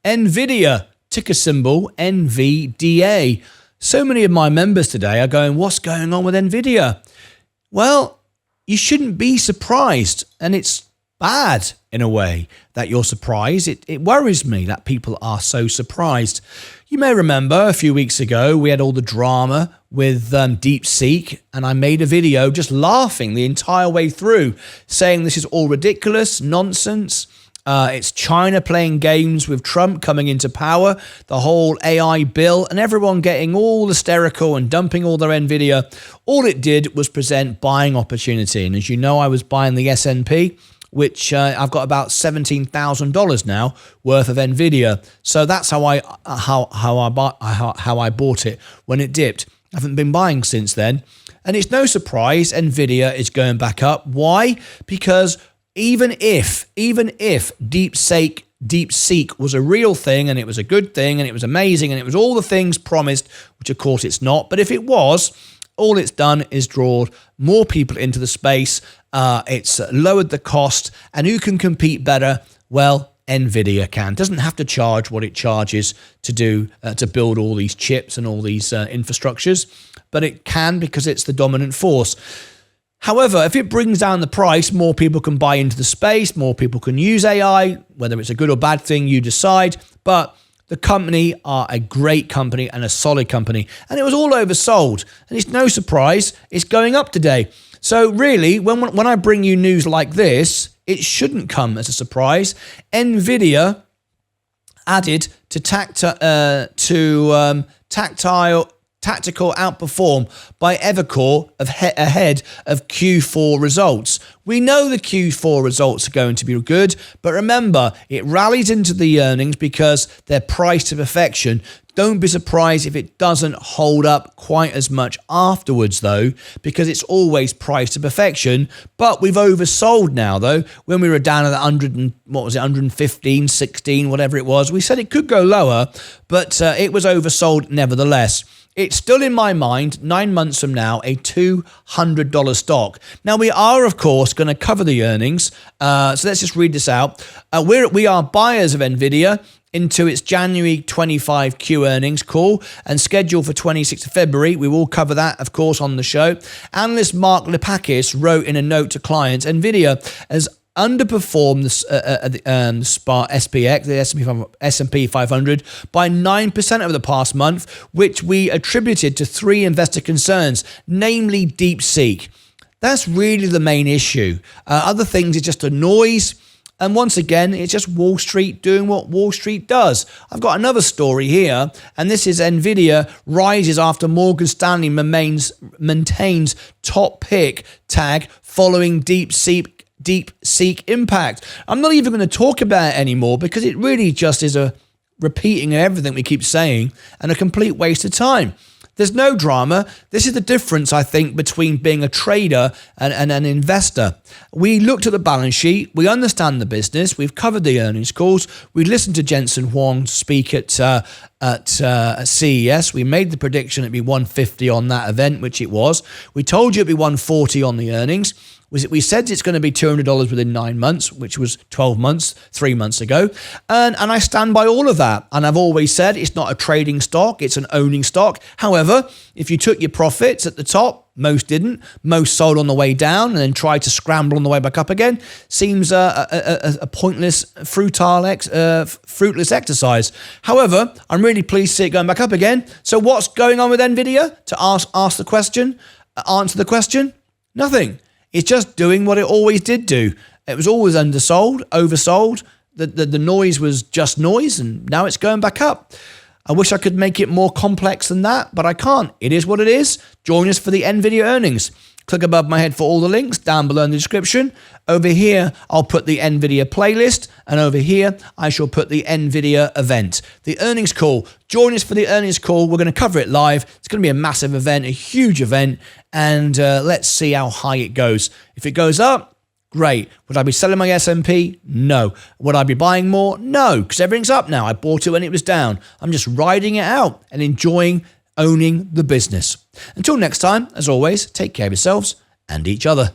Nvidia, ticker symbol NVDA. So many of my members today are going, what's going on with Nvidia? Well, you shouldn't be surprised, and it's bad in a way that you're surprised. It worries me that people are so surprised. You may remember a few weeks ago we had all the drama with DeepSeek, and I made a video just laughing the entire way through, saying this is all ridiculous, nonsense. It's China playing games with Trump coming into power, the whole AI bill, and everyone getting all hysterical and dumping all their Nvidia. All it did was present buying opportunity. And as you know, I was buying the S&P, which I've got about $17,000 now worth of Nvidia. So that's how I bought it when it dipped. I haven't been buying since then. And it's no surprise Nvidia is going back up. Why? Because even if DeepSeek was a real thing and it was a good thing and it was amazing and it was all the things promised, which of course it's not, but if it was, all it's done is draw more people into the space. It's lowered the cost, and who can compete better? Well, Nvidia can. Doesn't have to charge what it charges to build all these chips and all these infrastructures, but it can because it's the dominant force. However, if it brings down the price, more people can buy into the space, more people can use AI, whether it's a good or bad thing, you decide. But the company are a great company and a solid company. And it was all oversold. And it's no surprise, it's going up today. So really, when I bring you news like this, it shouldn't come as a surprise. Nvidia added to Tactical Outperform by Evercore ahead of Q4 results. We know the Q4 results are going to be good, but remember, it rallies into the earnings because they're priced to perfection. Don't be surprised if it doesn't hold up quite as much afterwards, though, because it's always priced to perfection. But we've oversold now, though. When we were down at 115, 16, whatever it was, we said it could go lower, but it was oversold nevertheless. It's still in my mind, 9 months from now, a $200 stock. Now, we are, of course, going to cover the earnings. So let's just read this out. We are buyers of Nvidia into its January 25 Q earnings call and scheduled for 26th of February. We will cover that, of course, on the show. Analyst Mark Lipacis wrote in a note to clients, Nvidia has underperformed the SPX, the S&P 500, by 9% over the past month, which we attributed to three investor concerns, namely DeepSeek. That's really the main issue. Other things are just a noise. And once again, it's just Wall Street doing what Wall Street does. I've got another story here, and this is Nvidia rises after Morgan Stanley maintains top pick tag following DeepSeek impact. I'm not even going to talk about it anymore because it really just is a repeating of everything we keep saying and a complete waste of time. There's no drama. This is the difference, I think, between being a trader and an investor. We looked at the balance sheet. We understand the business. We've covered the earnings calls. We listened to Jensen Huang speak at CES. We made the prediction it'd be 150 on that event, which it was. We told you it'd be 140 on the earnings. We said it's going to be $200 within 9 months, which was 12 months, 3 months ago. And I stand by all of that. And I've always said it's not a trading stock, it's an owning stock. However, if you took your profits at the top, most didn't. Most sold on the way down and then tried to scramble on the way back up again. Seems a pointless, fruitless exercise. However, I'm really pleased to see it going back up again. So what's going on with Nvidia? To answer the question, nothing. It's just doing what it always did do. It was always undersold, oversold. The noise was just noise, and now it's going back up. I wish I could make it more complex than that, but I can't. It is what it is. Join us for the Nvidia earnings. Click above my head for all the links down below in the description. Over here, I'll put the Nvidia playlist, and over here, I shall put the Nvidia event. The earnings call. Join us for the earnings call. We're going to cover it live. It's going to be a massive event, a huge event, and let's see how high it goes. If it goes up, great. Would I be selling my S&P? No. Would I be buying more? No, because everything's up now. I bought it when it was down. I'm just riding it out and enjoying owning the business. Until next time, as always, take care of yourselves and each other.